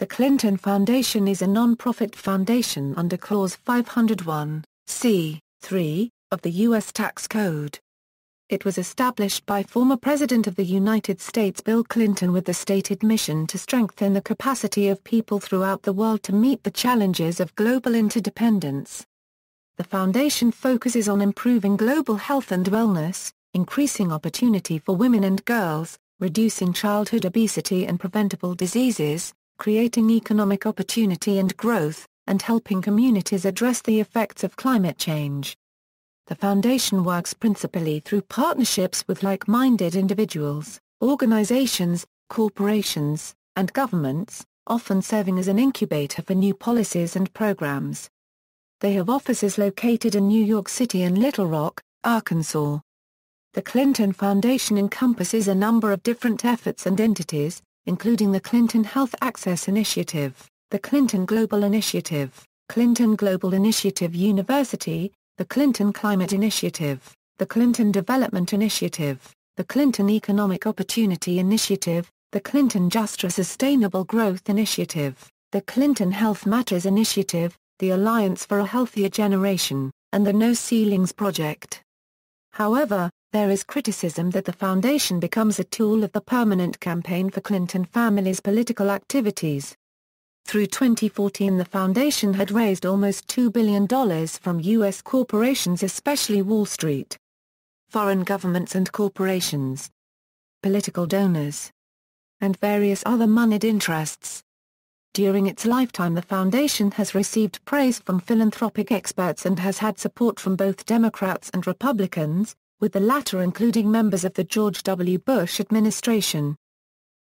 The Clinton Foundation is a non-profit foundation under Clause 501(c)(3) of the U.S. Tax Code. It was established by former President of the United States Bill Clinton with the stated mission to strengthen the capacity of people throughout the world to meet the challenges of global interdependence. The foundation focuses on improving global health and wellness, increasing opportunity for women and girls, reducing childhood obesity and preventable diseases, creating economic opportunity and growth, and helping communities address the effects of climate change. The foundation works principally through partnerships with like-minded individuals, organizations, corporations, and governments, often serving as an incubator for new policies and programs. They have offices located in New York City and Little Rock, Arkansas. The Clinton Foundation encompasses a number of different efforts and entities, including the Clinton Health Access Initiative, the Clinton Global Initiative, Clinton Global Initiative University, the Clinton Climate Initiative, the Clinton Development Initiative, the Clinton Economic Opportunity Initiative, the Clinton Justra Sustainable Growth Initiative, the Clinton Health Matters Initiative, the Alliance for a Healthier Generation, and the No Ceilings Project. However, there is criticism that the foundation becomes a tool of the permanent campaign for Clinton family's political activities. Through 2014 the foundation had raised almost $2 billion from U.S. corporations, especially Wall Street, foreign governments and corporations, political donors, and various other moneyed interests. During its lifetime the foundation has received praise from philanthropic experts and has had support from both Democrats and Republicans, with the latter including members of the George W. Bush administration.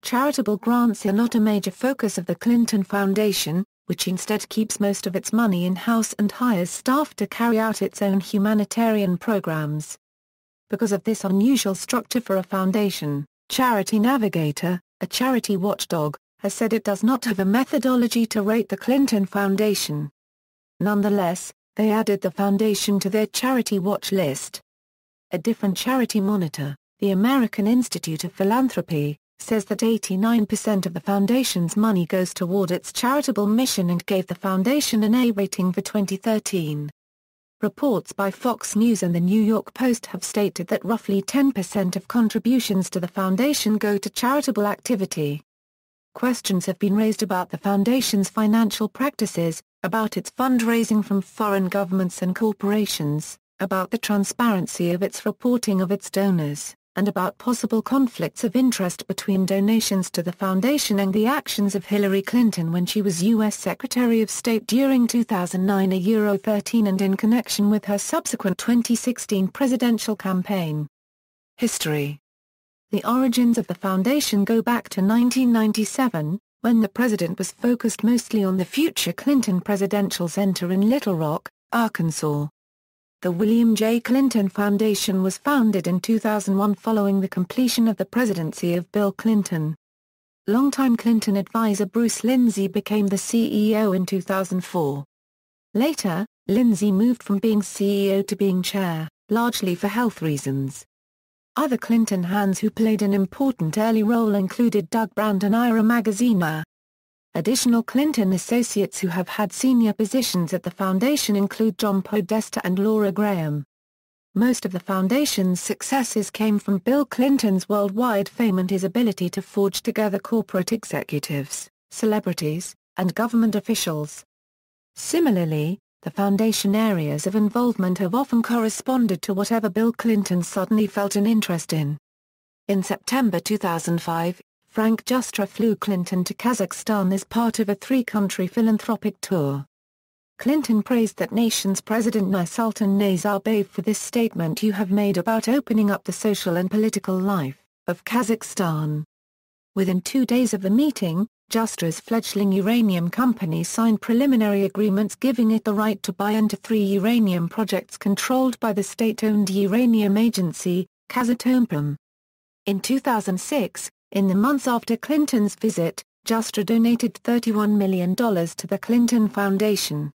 Charitable grants are not a major focus of the Clinton Foundation, which instead keeps most of its money in-house and hires staff to carry out its own humanitarian programs. Because of this unusual structure for a foundation, Charity Navigator, a charity watchdog, has said it does not have a methodology to rate the Clinton Foundation. Nonetheless, they added the foundation to their charity watch list. A different charity monitor, the American Institute of Philanthropy, says that 89% of the foundation's money goes toward its charitable mission and gave the foundation an A rating for 2013. Reports by Fox News and the New York Post have stated that roughly 10% of contributions to the foundation go to charitable activity. Questions have been raised about the foundation's financial practices, about its fundraising from foreign governments and corporations, about the transparency of its reporting of its donors, and about possible conflicts of interest between donations to the foundation and the actions of Hillary Clinton when she was U.S. Secretary of State during 2009-13 and in connection with her subsequent 2016 presidential campaign. History. The origins of the foundation go back to 1997, when the president was focused mostly on the future Clinton Presidential Center in Little Rock, Arkansas. The William J. Clinton Foundation was founded in 2001 following the completion of the presidency of Bill Clinton. Longtime Clinton advisor Bruce Lindsay became the CEO in 2004. Later, Lindsay moved from being CEO to being chair, largely for health reasons. Other Clinton hands who played an important early role included Doug Brandt and Ira Magaziner. Additional Clinton associates who have had senior positions at the foundation include John Podesta and Laura Graham. Most of the foundation's successes came from Bill Clinton's worldwide fame and his ability to forge together corporate executives, celebrities, and government officials. Similarly, the foundation areas of involvement have often corresponded to whatever Bill Clinton suddenly felt an interest in. In September 2005, Frank Justra flew Clinton to Kazakhstan as part of a three-country philanthropic tour. Clinton praised that nation's President Nursultan Nazarbayev for this statement you have made about opening up the social and political life of Kazakhstan. Within 2 days of the meeting, Justra's fledgling uranium company signed preliminary agreements giving it the right to buy into 3 uranium projects controlled by the state-owned uranium agency, Kazatomprom. In 2006, in the months after Clinton's visit, Justra donated $31 million to the Clinton Foundation.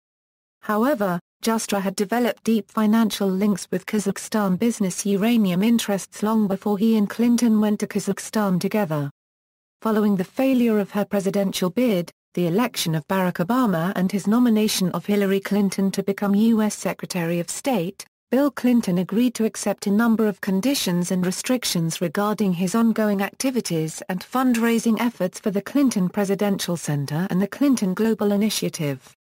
However, Justra had developed deep financial links with Kazakhstan business uranium interests long before he and Clinton went to Kazakhstan together. Following the failure of her presidential bid, the election of Barack Obama and his nomination of Hillary Clinton to become U.S. Secretary of State, Bill Clinton agreed to accept a number of conditions and restrictions regarding his ongoing activities and fundraising efforts for the Clinton Presidential Center and the Clinton Global Initiative.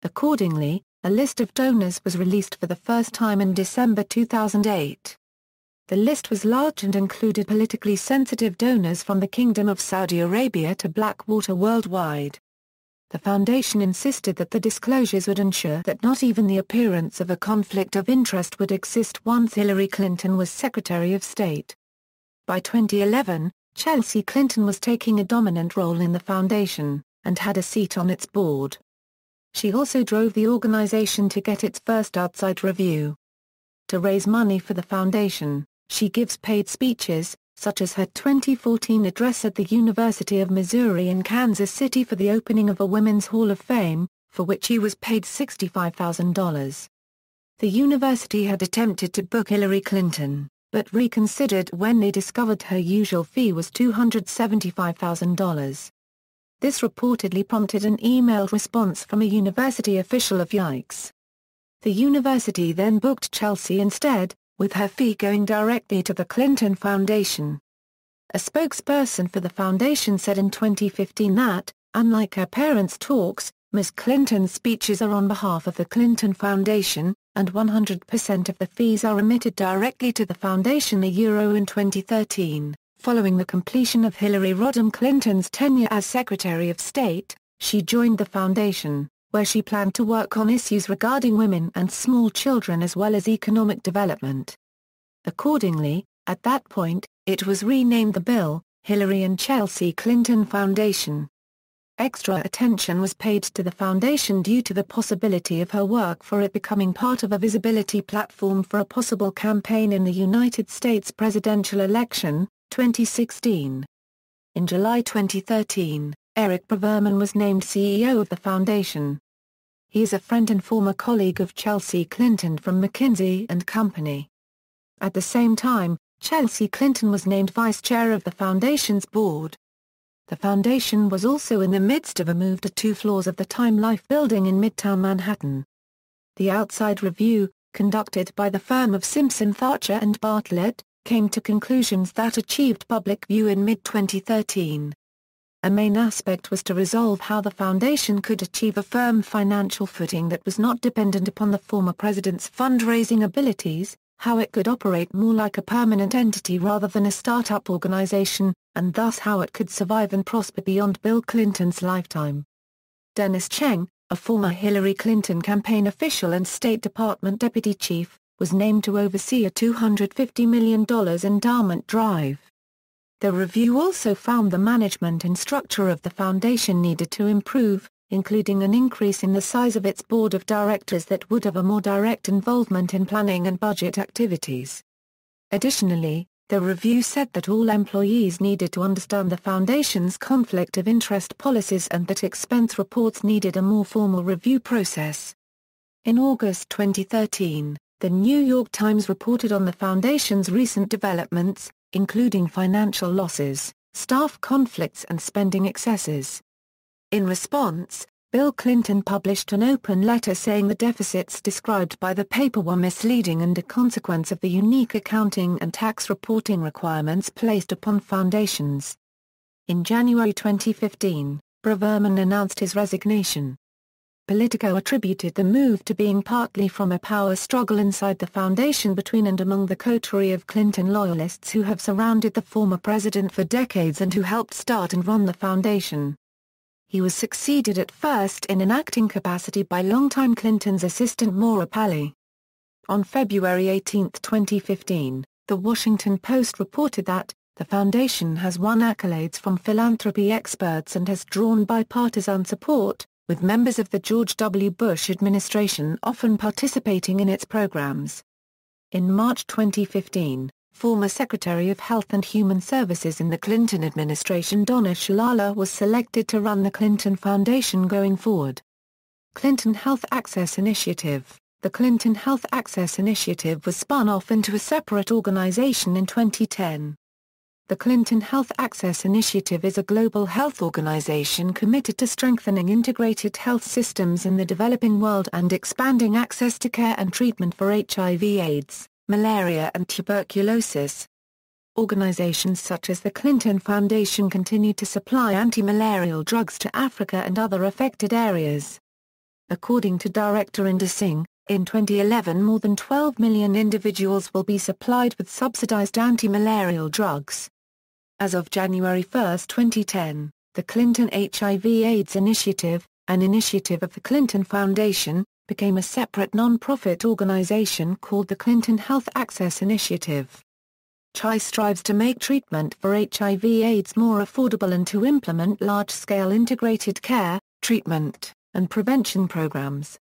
Accordingly, a list of donors was released for the first time in December 2008. The list was large and included politically sensitive donors from the Kingdom of Saudi Arabia to Blackwater Worldwide. The foundation insisted that the disclosures would ensure that not even the appearance of a conflict of interest would exist once Hillary Clinton was Secretary of State. By 2011, Chelsea Clinton was taking a dominant role in the foundation, and had a seat on its board. She also drove the organization to get its first outside review. To raise money for the foundation, she gives paid speeches, such as her 2014 address at the University of Missouri in Kansas City for the opening of a Women's Hall of Fame, for which she was paid $65,000. The university had attempted to book Hillary Clinton, but reconsidered when they discovered her usual fee was $275,000. This reportedly prompted an emailed response from a university official of yikes. The university then booked Chelsea instead, with her fee going directly to the Clinton Foundation. A spokesperson for the foundation said in 2015 that, unlike her parents' talks, Ms. Clinton's speeches are on behalf of the Clinton Foundation, and 100% of the fees are remitted directly to the foundation. In 2013, following the completion of Hillary Rodham Clinton's tenure as Secretary of State, she joined the foundation, where she planned to work on issues regarding women and small children as well as economic development. Accordingly, at that point, it was renamed the Bill, Hillary and Chelsea Clinton Foundation. Extra attention was paid to the foundation due to the possibility of her work for it becoming part of a visibility platform for a possible campaign in the United States presidential election, 2016. In July 2013, Eric Braverman was named CEO of the foundation. He is a friend and former colleague of Chelsea Clinton from McKinsey & Company. At the same time, Chelsea Clinton was named vice chair of the foundation's board. The foundation was also in the midst of a move to 2 floors of the Time Life building in Midtown Manhattan. The outside review, conducted by the firm of Simpson Thacher and Bartlett, came to conclusions that achieved public view in mid-2013. A main aspect was to resolve how the foundation could achieve a firm financial footing that was not dependent upon the former president's fundraising abilities, how it could operate more like a permanent entity rather than a start-up organization, and thus how it could survive and prosper beyond Bill Clinton's lifetime. Dennis Cheng, a former Hillary Clinton campaign official and State Department deputy chief, was named to oversee a $250 million endowment drive. The review also found the management and structure of the foundation needed to improve, including an increase in the size of its board of directors that would have a more direct involvement in planning and budget activities. Additionally, the review said that all employees needed to understand the foundation's conflict of interest policies and that expense reports needed a more formal review process. In August 2013, the New York Times reported on the foundation's recent developments, including financial losses, staff conflicts and spending excesses. In response, Bill Clinton published an open letter saying the deficits described by the paper were misleading and a consequence of the unique accounting and tax reporting requirements placed upon foundations. In January 2015, Braverman announced his resignation. Politico attributed the move to being partly from a power struggle inside the foundation between and among the coterie of Clinton loyalists who have surrounded the former president for decades and who helped start and run the foundation. He was succeeded at first in an acting capacity by longtime Clinton's assistant Maura Paley. On February 18, 2015, The Washington Post reported that, the foundation has won accolades from philanthropy experts and has drawn bipartisan support, with members of the George W. Bush administration often participating in its programs. In March 2015, former Secretary of Health and Human Services in the Clinton administration Donna Shalala was selected to run the Clinton Foundation going forward. Clinton Health Access Initiative. The Clinton Health Access Initiative was spun off into a separate organization in 2010. The Clinton Health Access Initiative is a global health organization committed to strengthening integrated health systems in the developing world and expanding access to care and treatment for HIV/AIDS, malaria and tuberculosis. Organizations such as the Clinton Foundation continue to supply anti-malarial drugs to Africa and other affected areas. According to Director Inder Singh, in 2011 more than 12 million individuals will be supplied with subsidized anti-malarial drugs. As of January 1, 2010, the Clinton HIV/AIDS Initiative, an initiative of the Clinton Foundation, became a separate non-profit organization called the Clinton Health Access Initiative. Chai strives to make treatment for HIV/AIDS more affordable and to implement large-scale integrated care, treatment, and prevention programs.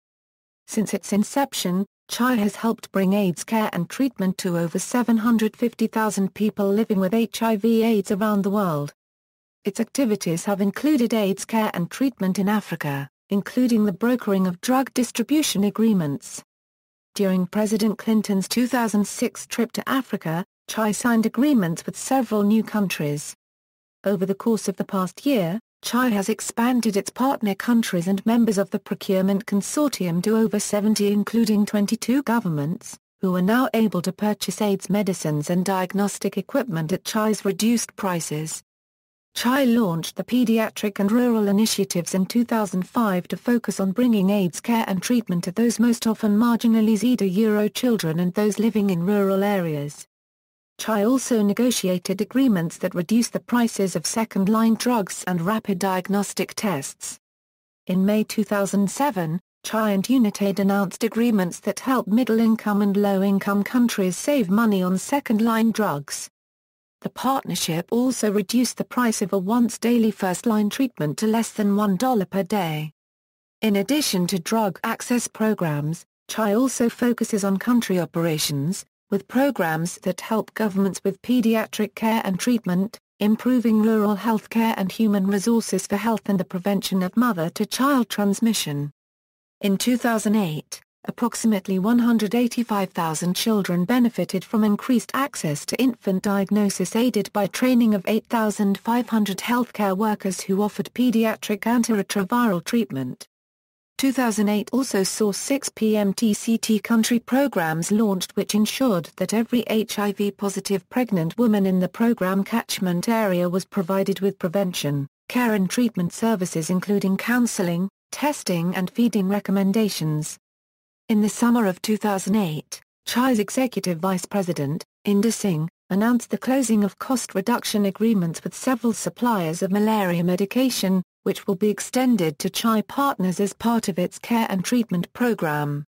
Since its inception, Chai has helped bring AIDS care and treatment to over 750,000 people living with HIV/AIDS around the world. Its activities have included AIDS care and treatment in Africa, including the brokering of drug distribution agreements. During President Clinton's 2006 trip to Africa, Chai signed agreements with several new countries. Over the course of the past year, Chai has expanded its partner countries and members of the procurement consortium to over 70, including 22 governments, who are now able to purchase AIDS medicines and diagnostic equipment at Chai's reduced prices. Chai launched the Pediatric and Rural Initiatives in 2005 to focus on bringing AIDS care and treatment to those most often marginalized children and those living in rural areas. Chai also negotiated agreements that reduce the prices of second-line drugs and rapid diagnostic tests. In May 2007, Chai and Unitaid announced agreements that help middle-income and low-income countries save money on second-line drugs. The partnership also reduced the price of a once-daily first-line treatment to less than $1 per day. In addition to drug access programs, Chai also focuses on country operations, with programs that help governments with pediatric care and treatment, improving rural health care and human resources for health and the prevention of mother-to-child transmission. In 2008, approximately 185,000 children benefited from increased access to infant diagnosis aided by training of 8,500 healthcare workers who offered pediatric antiretroviral treatment. 2008 also saw 6 PMTCT country programs launched which ensured that every HIV-positive pregnant woman in the program catchment area was provided with prevention, care and treatment services including counseling, testing and feeding recommendations. In the summer of 2008, Chai's Executive Vice President, Inder Singh, announced the closing of cost reduction agreements with several suppliers of malaria medication, which will be extended to Chai partners as part of its care and treatment program.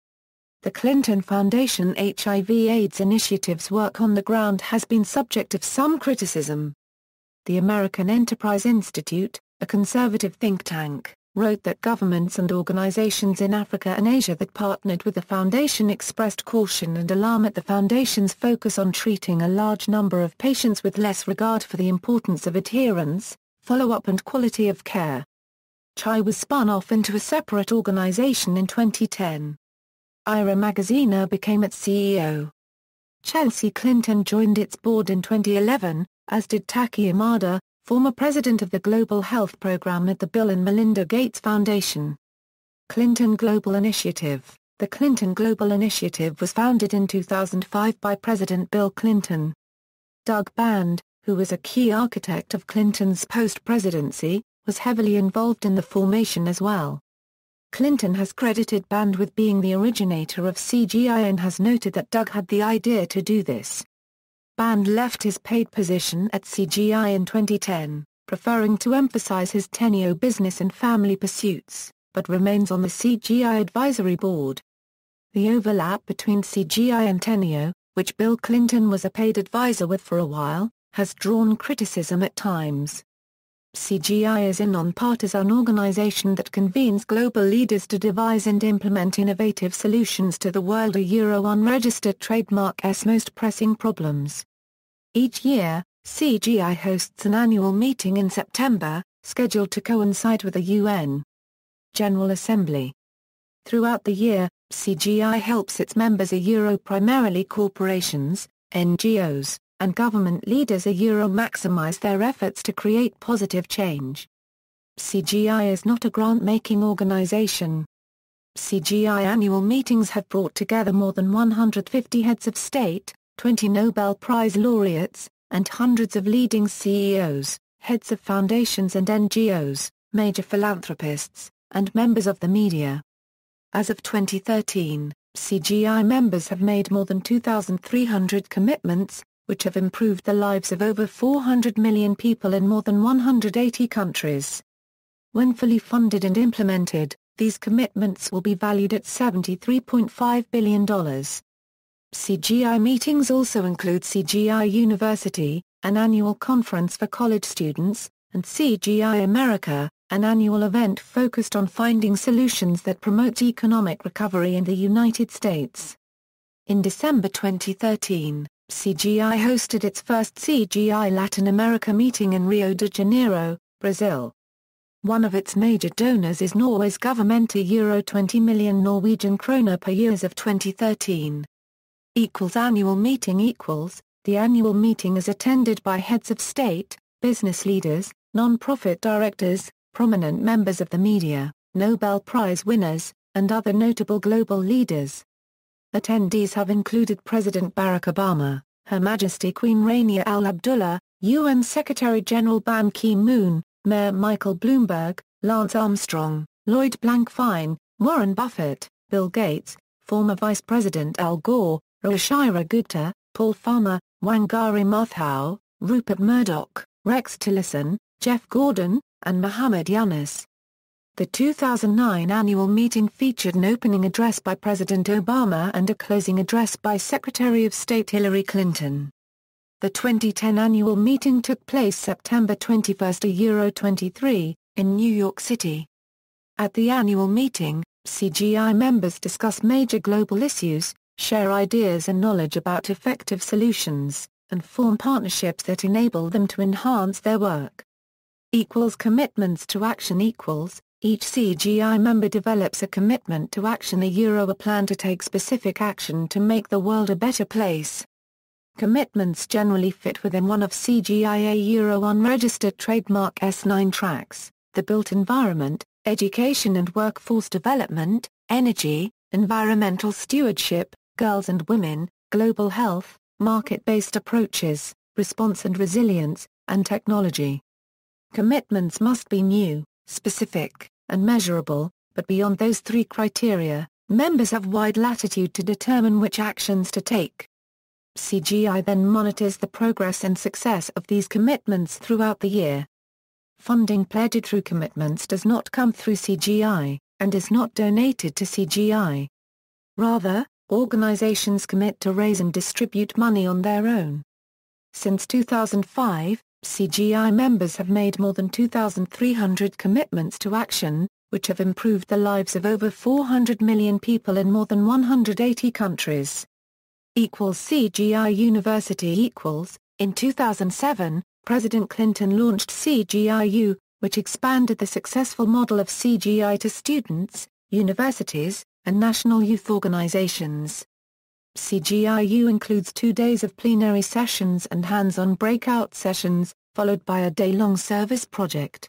The Clinton Foundation HIV/AIDS Initiative's work on the ground has been subject of some criticism. The American Enterprise Institute, a conservative think tank, wrote that governments and organizations in Africa and Asia that partnered with the foundation expressed caution and alarm at the foundation's focus on treating a large number of patients with less regard for the importance of adherence, follow-up and quality of care. Chai was spun off into a separate organization in 2010. Ira Magaziner became its CEO. Chelsea Clinton joined its board in 2011, as did Taki Yamada, former president of the Global Health Program at the Bill and Melinda Gates Foundation. Clinton Global Initiative. The Clinton Global Initiative was founded in 2005 by President Bill Clinton. Doug Band, who was a key architect of Clinton's post-presidency, was heavily involved in the formation as well. Clinton has credited Band with being the originator of CGI and has noted that Doug had the idea to do this. Band left his paid position at CGI in 2010, preferring to emphasize his tenure business and family pursuits, but remains on the CGI advisory board. The overlap between CGI and tenure, which Bill Clinton was a paid advisor with for a while, has drawn criticism at times. CGI is a non-partisan organization that convenes global leaders to devise and implement innovative solutions to the world unregistered trademark's most pressing problems. Each year, CGI hosts an annual meeting in September, scheduled to coincide with the UN General Assembly. Throughout the year, CGI helps its members primarily corporations, NGOs, and government leaders maximize their efforts to create positive change. CGI is not a grant-making organization. CGI annual meetings have brought together more than 150 heads of state, 20 Nobel Prize laureates, and hundreds of leading CEOs, heads of foundations and NGOs, major philanthropists, and members of the media. As of 2013, CGI members have made more than 2,300 commitments, which have improved the lives of over 400 million people in more than 180 countries. When fully funded and implemented, these commitments will be valued at $73.5 billion. CGI meetings also include Cgi University, an annual conference for college students, and Cgi America, an annual event focused on finding solutions that promote economic recovery in the United States. In December 2013, CGI hosted its first Cgi Latin America meeting in Rio de Janeiro, Brazil. One of its major donors is Norway's government, €20 million Norwegian kroner per year as of 2013. Annual meeting. The annual meeting is attended by heads of state, business leaders, non-profit directors, prominent members of the media, Nobel Prize winners, and other notable global leaders. Attendees have included President Barack Obama, Her Majesty Queen Rania Al Abdullah, UN Secretary-General Ban Ki-moon, Mayor Michael Bloomberg, Lance Armstrong, Lloyd Blankfein, Warren Buffett, Bill Gates, former Vice President Al Gore, Ruchira Gupta, Paul Farmer, Wangari Maathai, Rupert Murdoch, Rex Tillerson, Jeff Gordon, and Muhammad Yunus. The 2009 annual meeting featured an opening address by President Obama and a closing address by Secretary of State Hillary Clinton. The 2010 annual meeting took place September 21 to Euro 23, in New York City. At the annual meeting, CGI members discuss major global issues, share ideas and knowledge about effective solutions, and form partnerships that enable them to enhance their work. Commitments to action. Each CGI member develops a commitment to action, a plan to take specific action to make the world a better place. Commitments generally fit within one of CGI unregistered trademark S9 tracks: the built environment, education and workforce development, energy, environmental stewardship, girls and women, global health, market-based approaches, response and resilience, and technology. Commitments must be new, specific, and measurable, but beyond those three criteria, members have wide latitude to determine which actions to take. CGI then monitors the progress and success of these commitments throughout the year. Funding pledged through commitments does not come through CGI, and is not donated to CGI. Rather, organizations commit to raise and distribute money on their own. Since 2005, CGI members have made more than 2,300 commitments to action, which have improved the lives of over 400 million people in more than 180 countries. CGI University. In 2007, President Clinton launched CGIU, which expanded the successful model of CGI to students, universities, and national youth organizations. CGIU includes 2 days of plenary sessions and hands-on breakout sessions, followed by a day-long service project.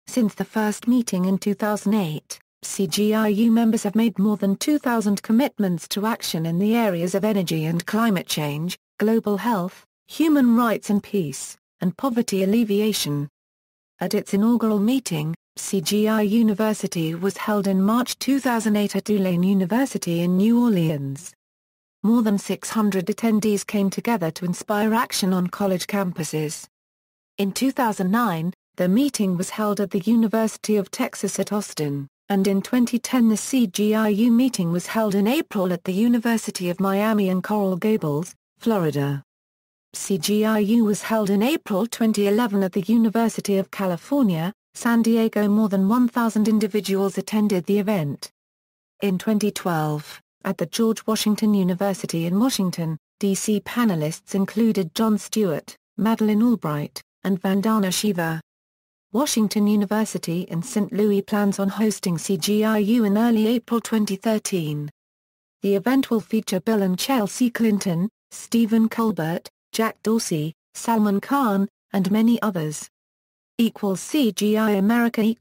Since the first meeting in 2008, CGIU members have made more than 2,000 commitments to action in the areas of energy and climate change, global health, human rights and peace, and poverty alleviation. At its inaugural meeting, CGI University was held in March 2008 at Tulane University in New Orleans. More than 600 attendees came together to inspire action on college campuses. In 2009, the meeting was held at the University of Texas at Austin, and in 2010 the CGIU meeting was held in April at the University of Miami in Coral Gables, Florida. CGIU was held in April 2011 at the University of California, San Diego. More than 1,000 individuals attended the event. In 2012, at the George Washington University in Washington, D.C. panelists included Jon Stewart, Madeleine Albright, and Vandana Shiva. Washington University in St. Louis plans on hosting CGIU in early April 2013. The event will feature Bill and Chelsea Clinton, Stephen Colbert, Jack Dorsey, Salman Khan, and many others. Cgi America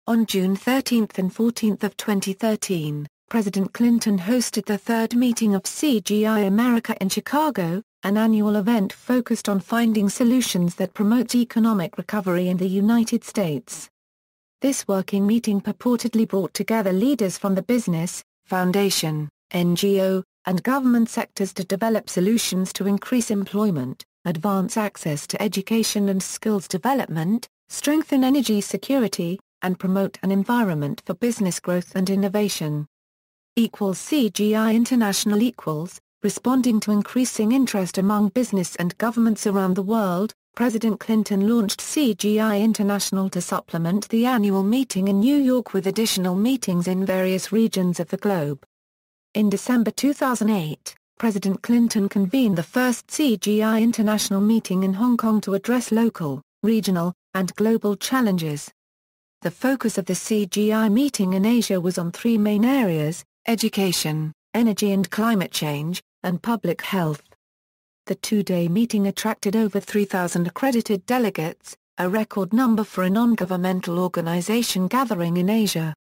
On June 13 and 14 of 2013, President Clinton hosted the third meeting of Cgi America in Chicago, an annual event focused on finding solutions that promote economic recovery in the United States. This working meeting purportedly brought together leaders from the business, foundation, NGO, and government sectors to develop solutions to increase employment, advance access to education and skills development, strengthen energy security, and promote an environment for business growth and innovation. Cgi International Responding to increasing interest among business and governments around the world, President Clinton launched Cgi International to supplement the annual meeting in New York with additional meetings in various regions of the globe. In December 2008, President Clinton convened the first Cgi International meeting in Hong Kong to address local, regional, and global challenges. The focus of the Cgi meeting in Asia was on three main areas: education, energy and climate change, and public health. The two-day meeting attracted over 3,000 accredited delegates, a record number for a non-governmental organization gathering in Asia.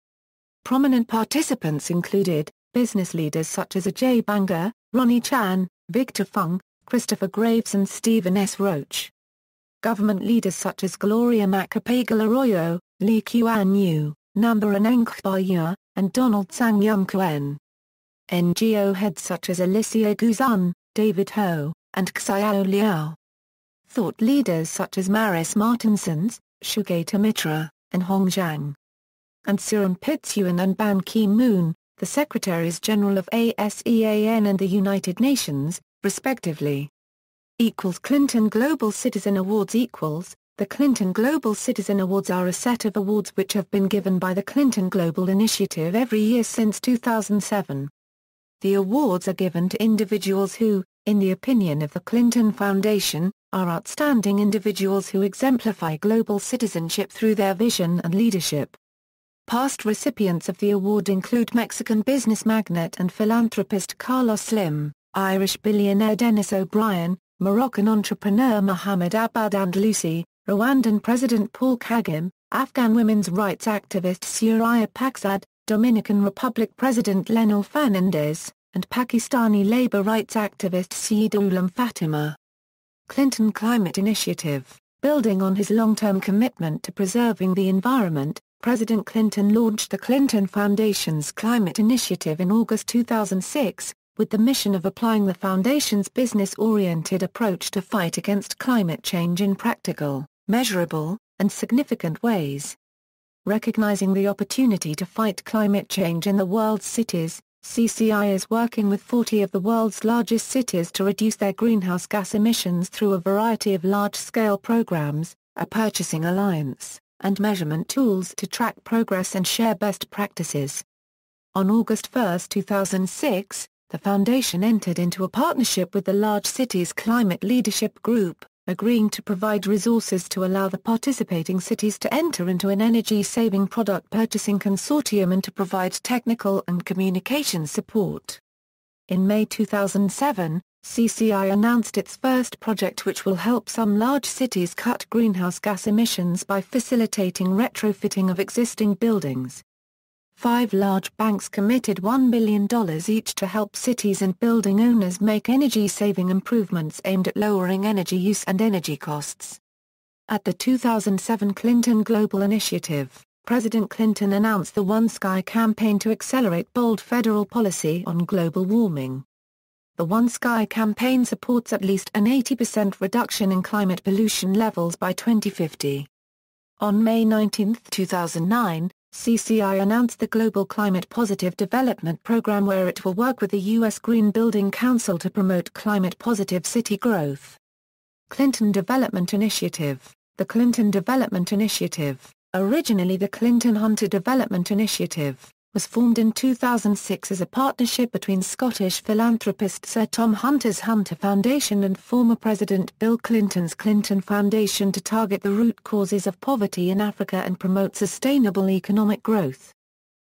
Prominent participants included business leaders such as Ajay Banga, Ronnie Chan, Victor Fung, Christopher Graves and Stephen S. Roach. Government leaders such as Gloria Macapagal-Arroyo, Lee Kuan Yew, Nambarun Enkhbayar, and Donald Sang Yum Kuen. NGO heads such as Alicia Guzan, David Ho, and Xiao Liao. Thought leaders such as Maris Martinsons, Sugata Mitra, and Hong Zhang. And Sirin Pitsuan and Ban Ki-moon, the Secretaries General of ASEAN and the United Nations, respectively. Clinton Global Citizen Awards The Clinton Global Citizen Awards are a set of awards which have been given by the Clinton Global Initiative every year since 2007. The awards are given to individuals who, in the opinion of the Clinton Foundation, are outstanding individuals who exemplify global citizenship through their vision and leadership. Past recipients of the award include Mexican business magnate and philanthropist Carlos Slim, Irish billionaire Dennis O'Brien, Moroccan entrepreneur Mohamed Abad Andalusi, Rwandan President Paul Kagame, Afghan women's rights activist Suraya Paksad, Dominican Republic President Leonel Fernandez, and Pakistani labor rights activist Syed Fatima. Clinton Climate Initiative Building on his long-term commitment to preserving the environment, President Clinton launched the Clinton Foundation's Climate Initiative in August 2006, with the mission of applying the Foundation's business-oriented approach to fight against climate change in practical, measurable, and significant ways. Recognizing the opportunity to fight climate change in the world's cities, CCI is working with 40 of the world's largest cities to reduce their greenhouse gas emissions through a variety of large-scale programs, a purchasing alliance, and measurement tools to track progress and share best practices. On August 1, 2006, the Foundation entered into a partnership with the Large Cities Climate Leadership Group, agreeing to provide resources to allow the participating cities to enter into an energy-saving product purchasing consortium and to provide technical and communication support. In May 2007, CCI announced its first project which will help some large cities cut greenhouse gas emissions by facilitating retrofitting of existing buildings. 5 large banks committed $1 billion each to help cities and building owners make energy-saving improvements aimed at lowering energy use and energy costs. At the 2007 Clinton Global Initiative, President Clinton announced the One Sky campaign to accelerate bold federal policy on global warming. The One Sky campaign supports at least an 80% reduction in climate pollution levels by 2050. On May 19, 2009, CCI announced the Global Climate Positive Development Program where it will work with the U.S. Green Building Council to promote climate-positive city growth. Clinton Development Initiative The Clinton Development Initiative, originally the Clinton-Hunter Development Initiative, was formed in 2006 as a partnership between Scottish philanthropist Sir Tom Hunter's Hunter Foundation and former President Bill Clinton's Clinton Foundation to target the root causes of poverty in Africa and promote sustainable economic growth.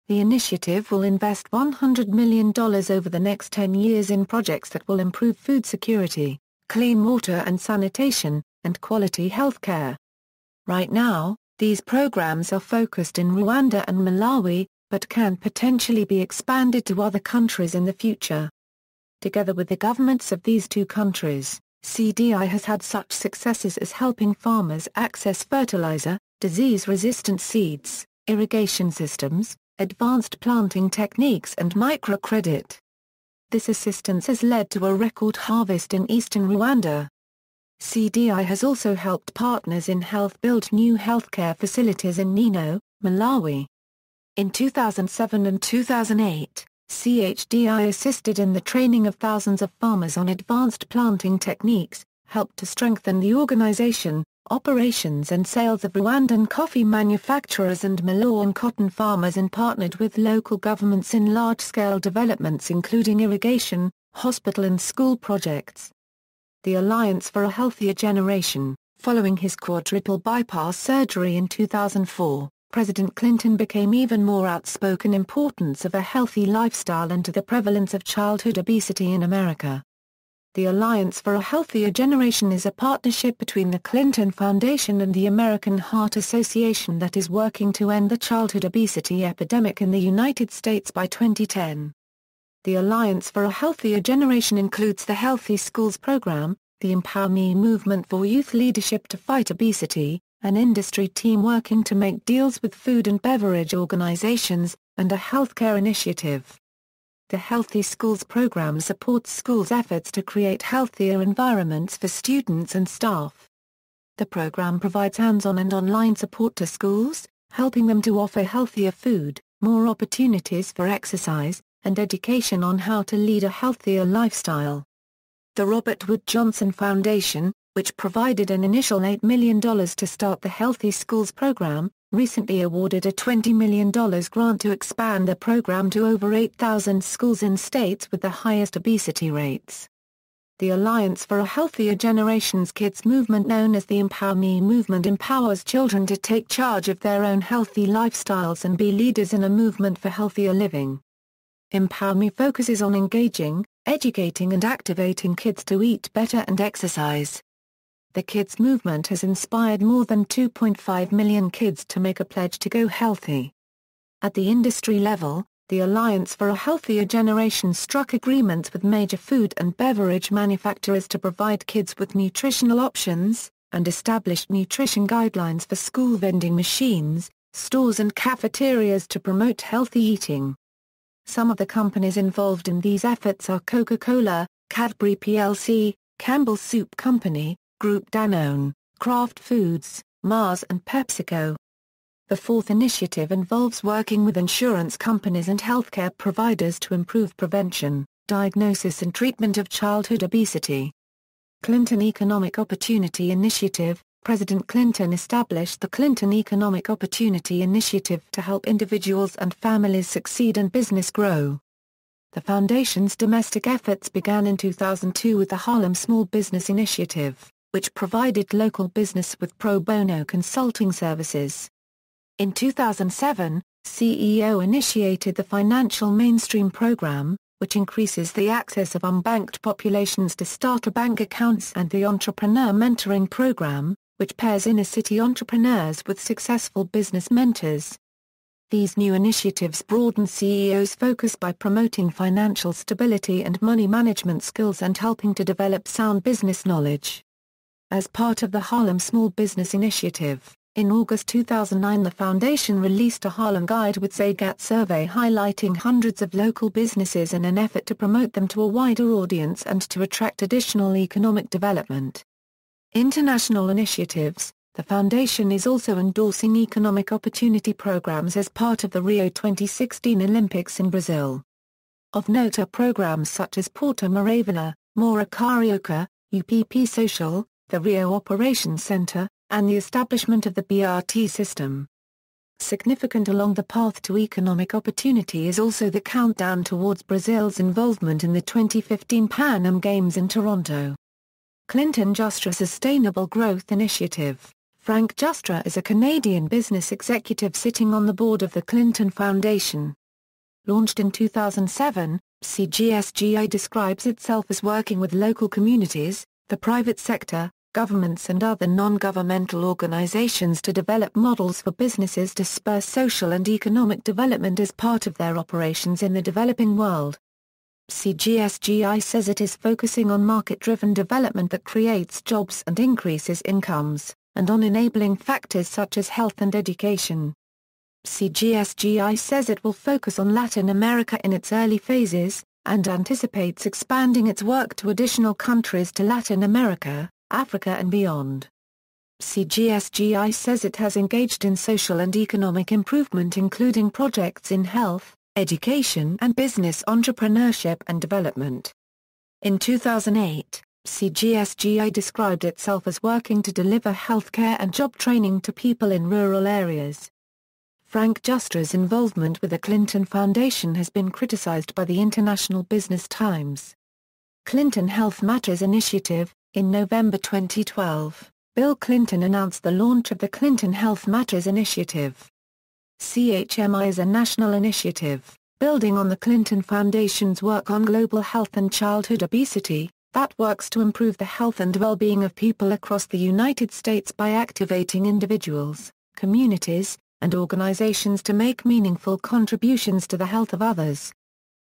The initiative will invest $100 million over the next 10 years in projects that will improve food security, clean water and sanitation, and quality healthcare. Right now, these programs are focused in Rwanda and Malawi, but can potentially be expanded to other countries in the future. Together with the governments of these two countries, CDI has had such successes as helping farmers access fertilizer, disease-resistant seeds, irrigation systems, advanced planting techniques and microcredit. This assistance has led to a record harvest in eastern Rwanda. CDI has also helped partners in health build new healthcare facilities in Nino, Malawi. In 2007 and 2008, CHDI assisted in the training of thousands of farmers on advanced planting techniques, helped to strengthen the organization, operations and sales of Rwandan coffee manufacturers and Malawian cotton farmers, and partnered with local governments in large-scale developments including irrigation, hospital and school projects. The Alliance for a Healthier Generation. Following his quadruple bypass surgery in 2004, President Clinton became even more outspoken importance of a healthy lifestyle and to the prevalence of childhood obesity in America. The Alliance for a Healthier Generation is a partnership between the Clinton Foundation and the American Heart Association that is working to end the childhood obesity epidemic in the United States by 2010. The Alliance for a Healthier Generation includes the Healthy Schools Program, the Empower Me movement for youth leadership to fight obesity, an industry team working to make deals with food and beverage organizations, and a healthcare initiative. The Healthy Schools program supports schools' efforts to create healthier environments for students and staff. The program provides hands-on and online support to schools, helping them to offer healthier food, more opportunities for exercise, and education on how to lead a healthier lifestyle. The Robert Wood Johnson Foundation, which provided an initial $8 million to start the Healthy Schools program, recently awarded a $20 million grant to expand the program to over 8,000 schools in states with the highest obesity rates. The Alliance for a Healthier Generation's kids movement, known as the Empower Me movement, empowers children to take charge of their own healthy lifestyles and be leaders in a movement for healthier living. Empower Me focuses on engaging, educating and activating kids to eat better and exercise. The kids movement has inspired more than 2.5 million kids to make a pledge to go healthy. At the industry level, the Alliance for a Healthier Generation struck agreements with major food and beverage manufacturers to provide kids with nutritional options, and established nutrition guidelines for school vending machines, stores and cafeterias to promote healthy eating. Some of the companies involved in these efforts are Coca-Cola, Cadbury plc, Campbell's Soup Company, Group Danone, Kraft Foods, Mars and PepsiCo. The fourth initiative involves working with insurance companies and healthcare providers to improve prevention, diagnosis and treatment of childhood obesity. Clinton Economic Opportunity Initiative. President Clinton established the Clinton Economic Opportunity Initiative to help individuals and families succeed and business grow. The foundation's domestic efforts began in 2002 with the Harlem Small Business Initiative, which provided local business with pro bono consulting services. In 2007, CEO initiated the Financial Mainstream Program, which increases the access of unbanked populations to starter bank accounts, and the Entrepreneur Mentoring Program, which pairs inner-city entrepreneurs with successful business mentors. These new initiatives broaden CEOs' focus by promoting financial stability and money management skills and helping to develop sound business knowledge. As part of the Harlem Small Business Initiative, in August 2009 the foundation released a Harlem Guide with Zagat survey highlighting hundreds of local businesses in an effort to promote them to a wider audience and to attract additional economic development. International initiatives. The foundation is also endorsing economic opportunity programs as part of the Rio 2016 Olympics in Brazil. Of note are programs such as Porta Maravilha, Mora Carioca, UPP Social, the Rio Operations Center, and the establishment of the BRT system. Significant along the path to economic opportunity is also the countdown towards Brazil's involvement in the 2015 Pan Am Games in Toronto. Clinton Justra Sustainable Growth Initiative. Frank Justra is a Canadian business executive sitting on the board of the Clinton Foundation. Launched in 2007, CGI describes itself as working with local communities, the private sector, governments and other non-governmental organizations to develop models for businesses to spur social and economic development as part of their operations in the developing world. CGI says it is focusing on market-driven development that creates jobs and increases incomes, and on enabling factors such as health and education. CGI says it will focus on Latin America in its early phases, and anticipates expanding its work to additional countries to Latin America, Africa and beyond. CGI says it has engaged in social and economic improvement including projects in health, education and business entrepreneurship and development. In 2008, CGI described itself as working to deliver healthcare and job training to people in rural areas. Frank Justra's involvement with the Clinton Foundation has been criticized by the International Business Times. Clinton Health Matters Initiative. In November 2012, Bill Clinton announced the launch of the Clinton Health Matters Initiative. CHMI is a national initiative, building on the Clinton Foundation's work on global health and childhood obesity, that works to improve the health and well-being of people across the United States by activating individuals, communities, and organizations to make meaningful contributions to the health of others.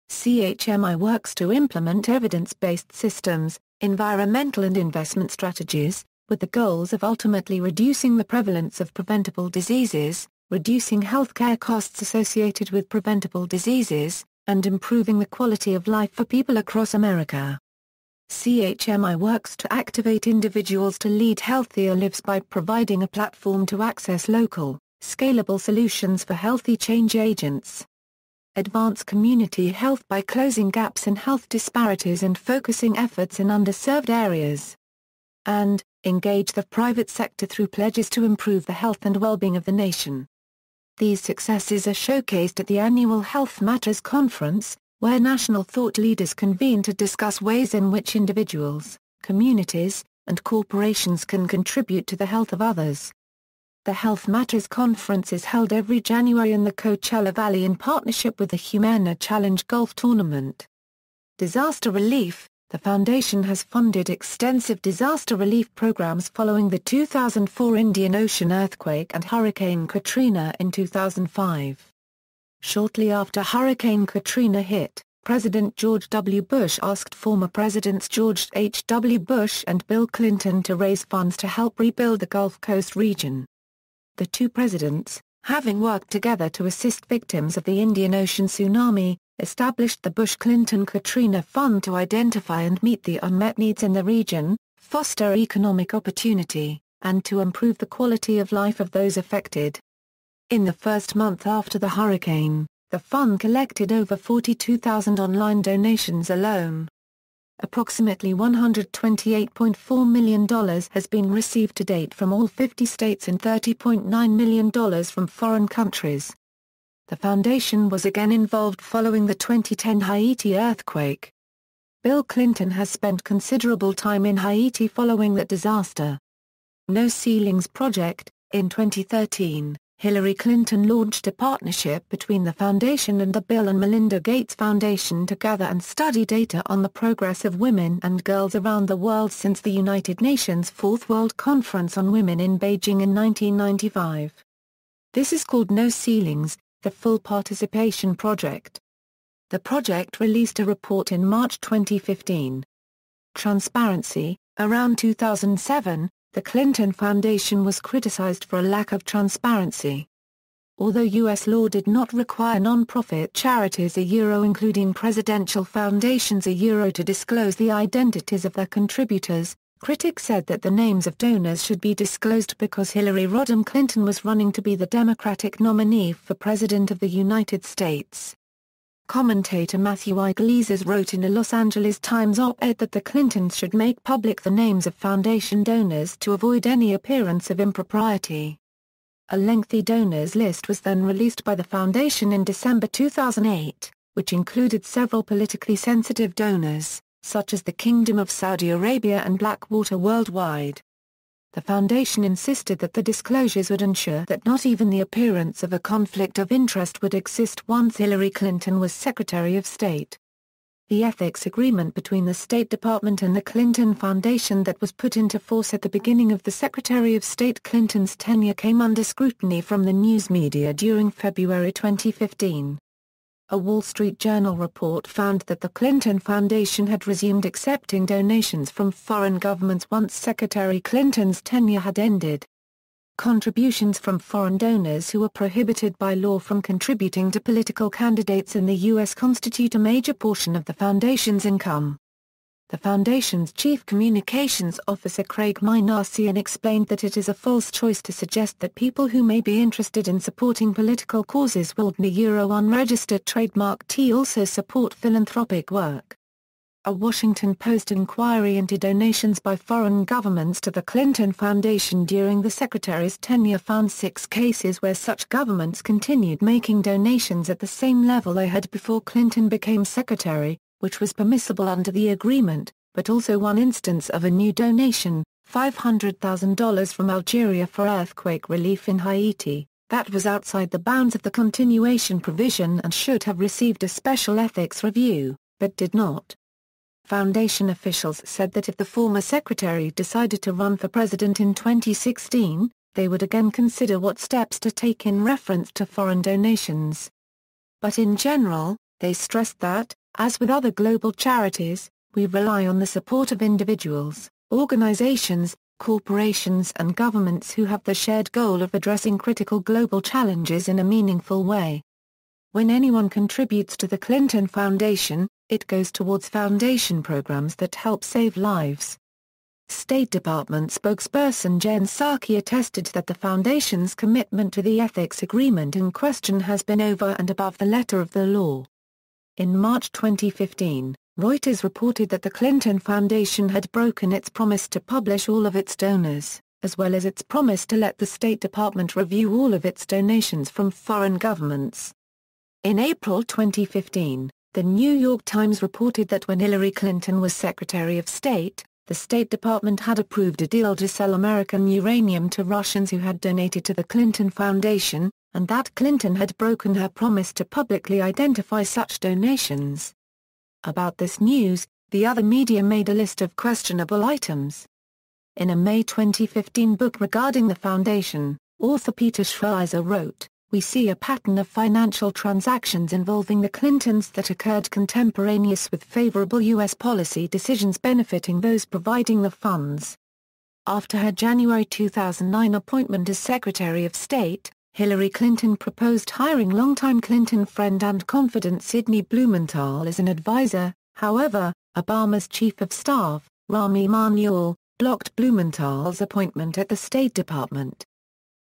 CHMI works to implement evidence-based systems, environmental and investment strategies, with the goals of ultimately reducing the prevalence of preventable diseases, reducing healthcare costs associated with preventable diseases, and improving the quality of life for people across America. CHMI works to activate individuals to lead healthier lives by providing a platform to access local, scalable solutions for healthy change agents. Advance community health by closing gaps in health disparities and focusing efforts in underserved areas. And, engage the private sector through pledges to improve the health and well-being of the nation. These successes are showcased at the annual Health Matters Conference, where national thought leaders convene to discuss ways in which individuals, communities, and corporations can contribute to the health of others. The Health Matters Conference is held every January in the Coachella Valley in partnership with the Humana Challenge Golf Tournament. Disaster relief. The foundation has funded extensive disaster relief programs following the 2004 Indian Ocean earthquake and Hurricane Katrina in 2005. Shortly after Hurricane Katrina hit, President George W. Bush asked former Presidents George H. W. Bush and Bill Clinton to raise funds to help rebuild the Gulf Coast region. The two presidents, having worked together to assist victims of the Indian Ocean tsunami, established the Bush-Clinton-Katrina Fund to identify and meet the unmet needs in the region, foster economic opportunity, and to improve the quality of life of those affected. In the first month after the hurricane, the fund collected over 42,000 online donations alone. Approximately $128.4 million has been received to date from all 50 states and $30.9 million from foreign countries. The foundation was again involved following the 2010 Haiti earthquake. Bill Clinton has spent considerable time in Haiti following that disaster. No Ceilings Project. In 2013, Hillary Clinton launched a partnership between the foundation and the Bill and Melinda Gates Foundation to gather and study data on the progress of women and girls around the world since the United Nations Fourth World Conference on Women in Beijing in 1995. This is called No Ceilings, the Full Participation Project. The project released a report in March 2015. Transparency. Around 2007, the Clinton Foundation was criticized for a lack of transparency. Although U.S. law did not require non-profit charities including presidential foundations to disclose the identities of their contributors, critics said that the names of donors should be disclosed because Hillary Rodham Clinton was running to be the Democratic nominee for President of the United States. Commentator Matthew Iglesias wrote in a Los Angeles Times op-ed that the Clintons should make public the names of foundation donors to avoid any appearance of impropriety. A lengthy donors list was then released by the foundation in December 2008, which included several politically sensitive donors, such as the Kingdom of Saudi Arabia and Blackwater Worldwide. The foundation insisted that the disclosures would ensure that not even the appearance of a conflict of interest would exist once Hillary Clinton was Secretary of State. The ethics agreement between the State Department and the Clinton Foundation that was put into force at the beginning of the Secretary of State Clinton's tenure came under scrutiny from the news media during February 2015. A Wall Street Journal report found that the Clinton Foundation had resumed accepting donations from foreign governments once Secretary Clinton's tenure had ended. Contributions from foreign donors who are prohibited by law from contributing to political candidates in the U.S. constitute a major portion of the foundation's income. The foundation's chief communications officer Craig Minasian explained that it is a false choice to suggest that people who may be interested in supporting political causes will unregistered trademark T also support philanthropic work. A Washington Post inquiry into donations by foreign governments to the Clinton Foundation during the Secretary's tenure found 6 cases where such governments continued making donations at the same level they had before Clinton became Secretary, which was permissible under the agreement, but also one instance of a new donation, $500,000 from Algeria for earthquake relief in Haiti, that was outside the bounds of the continuation provision and should have received a special ethics review, but did not. Foundation officials said that if the former secretary decided to run for president in 2016, they would again consider what steps to take in reference to foreign donations. But in general, they stressed that, as with other global charities, we rely on the support of individuals, organizations, corporations and governments who have the shared goal of addressing critical global challenges in a meaningful way. When anyone contributes to the Clinton Foundation, it goes towards foundation programs that help save lives. State Department spokesperson Jen Psaki attested that the Foundation's commitment to the ethics agreement in question has been over and above the letter of the law. In March 2015, Reuters reported that the Clinton Foundation had broken its promise to publish all of its donors, as well as its promise to let the State Department review all of its donations from foreign governments. In April 2015, The New York Times reported that when Hillary Clinton was Secretary of State, the State Department had approved a deal to sell American uranium to Russians who had donated to the Clinton Foundation, and that Clinton had broken her promise to publicly identify such donations. About this news, the other media made a list of questionable items. In a May 2015 book regarding the foundation, author Peter Schweizer wrote, "We see a pattern of financial transactions involving the Clintons that occurred contemporaneous with favorable U.S. policy decisions benefiting those providing the funds." After her January 2009 appointment as Secretary of State, Hillary Clinton proposed hiring longtime Clinton friend and confidant Sidney Blumenthal as an advisor. However, Obama's Chief of Staff, Rahm Emanuel, blocked Blumenthal's appointment at the State Department.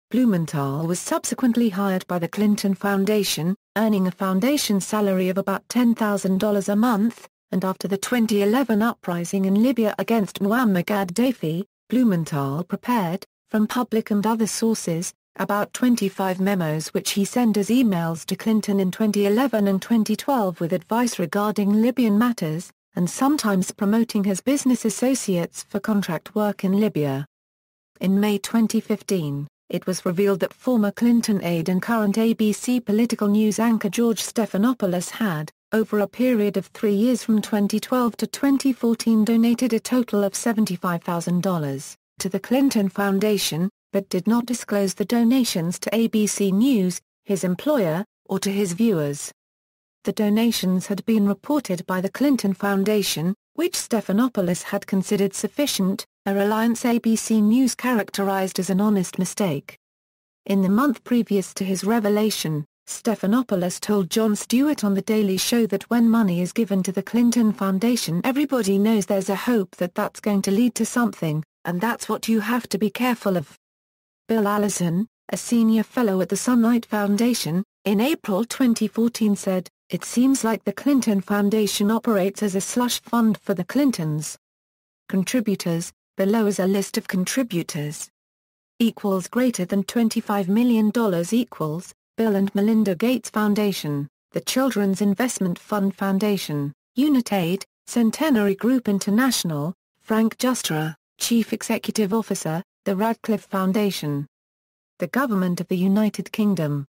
Blumenthal was subsequently hired by the Clinton Foundation, earning a foundation salary of about $10,000 a month, and after the 2011 uprising in Libya against Muammar Gaddafi, Blumenthal prepared, from public and other sources, about 25 memos which he sent as emails to Clinton in 2011 and 2012 with advice regarding Libyan matters, and sometimes promoting his business associates for contract work in Libya. In May 2015, it was revealed that former Clinton aide and current ABC political news anchor George Stephanopoulos had, over a period of 3 years from 2012 to 2014, donated a total of $75,000 to the Clinton Foundation, but did not disclose the donations to ABC News, his employer, or to his viewers. The donations had been reported by the Clinton Foundation, which Stephanopoulos had considered sufficient, a reliance ABC News characterized as an honest mistake. In the month previous to his revelation, Stephanopoulos told Jon Stewart on The Daily Show that when money is given to the Clinton Foundation, everybody knows there's a hope that that's going to lead to something, and that's what you have to be careful of. Bill Allison, a senior fellow at the Sunlight Foundation, in April 2014 said, "It seems like the Clinton Foundation operates as a slush fund for the Clintons." Contributors, below is a list of contributors. Equals greater than $25 million equals, Bill and Melinda Gates Foundation, the Children's Investment Fund Foundation, Unitaid, Centenary Group International, Frank Justra, Chief Executive Officer, the Radcliffe Foundation. The Government of the United Kingdom.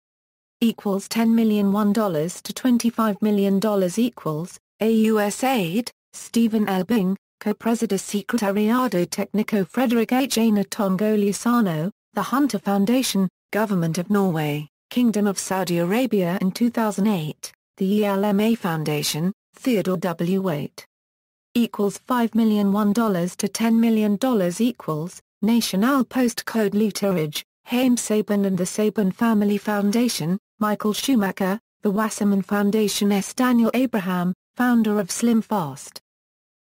Equals $10 million to $25 million equals, AUSAID, Stephen L. Bing, Co-President Secretariado Técnico Frederick H. Natongo Lusano, The Hunter Foundation, Government of Norway, Kingdom of Saudi Arabia in 2008, the ELMA Foundation, Theodore W. Waite. $5 million $1 to $10 million equals, National Postcode Lutherage, Haim Saban and the Saban Family Foundation, Michael Schumacher, the Wasserman Foundation S. Daniel Abraham, founder of Slim Fast.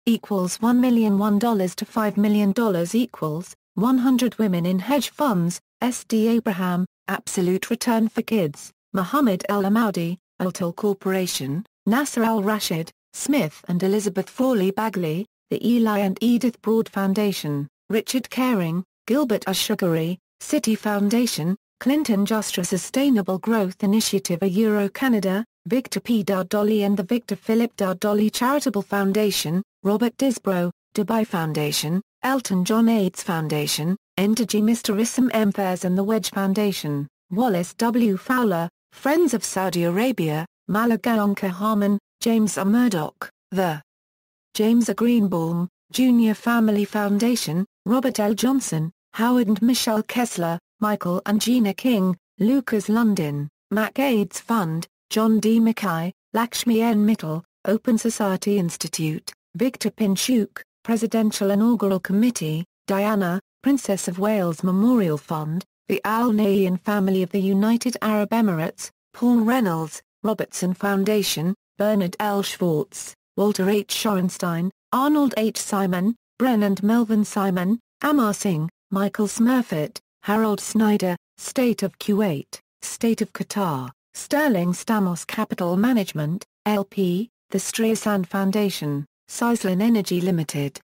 $1 million $1 to $5 million equals, 100 Women in Hedge Funds, S. D. Abraham, Absolute Return for Kids, Muhammad El Amaudi, Altal Corporation, Nasser Al-Rashid, Smith and Elizabeth Frawley Bagley, the Eli and Edith Broad Foundation, Richard Caring, Gilbert Ashugari, City Foundation, Clinton Justra Sustainable Growth Initiative Euro-Canada, Victor P. Dardolly and the Victor Philip Dardolly Charitable Foundation, Robert Disbrow, Dubai Foundation, Elton John AIDS Foundation, Entergy Mr. Issam M. Fairs and the Wedge Foundation, Wallace W. Fowler, Friends of Saudi Arabia, Malagaonka Harmon, James A. Murdoch, the James A. Greenbaum, Junior Family Foundation, Robert L. Johnson, Howard and Michelle Kessler, Michael and Gina King, Lucas Lundin, Mac AIDS Fund, John D. Mackay, Lakshmi N. Mittal, Open Society Institute, Victor Pinchuk, Presidential Inaugural Committee, Diana, Princess of Wales Memorial Fund, the Al Nahyan Family of the United Arab Emirates, Paul Reynolds, Robertson Foundation, Bernard L. Schwartz, Walter H. Shorenstein, Arnold H. Simon, Bren and Melvin Simon, Amar Singh, Michael Smurfit, Harold Snyder, State of Kuwait, State of Qatar, Sterling Stamos Capital Management, LP, the Streisand Foundation, Saislin Energy Limited,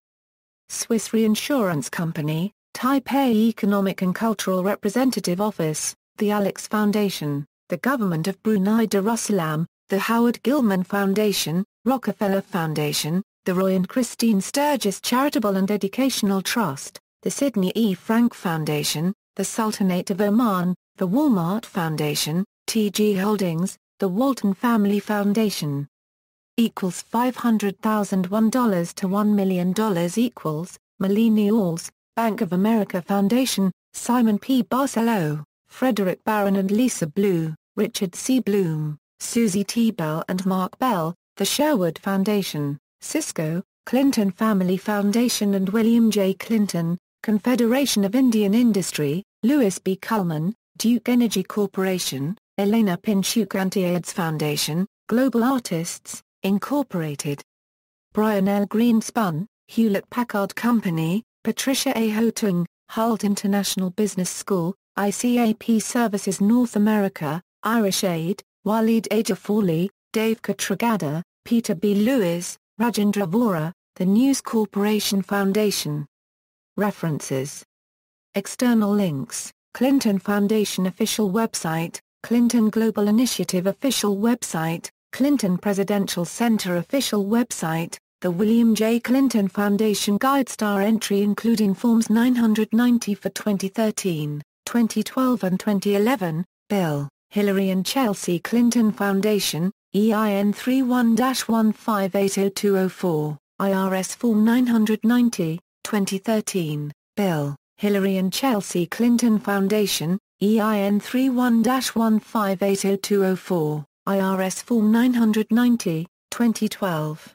Swiss Reinsurance Company, Taipei Economic and Cultural Representative Office, the Alex Foundation, the Government of Brunei Darussalam, the Howard Gilman Foundation, Rockefeller Foundation, the Roy and Christine Sturgis Charitable and Educational Trust, the Sidney E. Frank Foundation, the Sultanate of Oman, the Walmart Foundation, TG Holdings, the Walton Family Foundation. $500,001 to $1 million equals, Millennials, Bank of America Foundation, Simon P. Barcelo, Frederick Barron and Lisa Blue, Richard C. Bloom, Susie T. Bell and Mark Bell, the Sherwood Foundation, Cisco, Clinton Family Foundation and William J. Clinton, Confederation of Indian Industry, Louis B. Cullman, Duke Energy Corporation, Elena Pinchuk Anti-AIDS Foundation, Global Artists, Incorporated. Brian L. Greenspun, Hewlett-Packard Company, Patricia A. Hotung, Hult International Business School, ICAP Services North America, Irish Aid, Waleed Ejafali, Dave Katragada, Peter B. Lewis, Rajendra Vora, the News Corporation Foundation. References. External links, Clinton Foundation official website, Clinton Global Initiative official website, Clinton Presidential Center official website, the William J. Clinton Foundation GuideStar entry including Forms 990 for 2013, 2012 and 2011, Bill, Hillary and Chelsea Clinton Foundation, EIN 31-15802004, IRS Form 990, 2013, Bill, Hillary and Chelsea Clinton Foundation, EIN 31-15802004, IRS Form 990, 2012.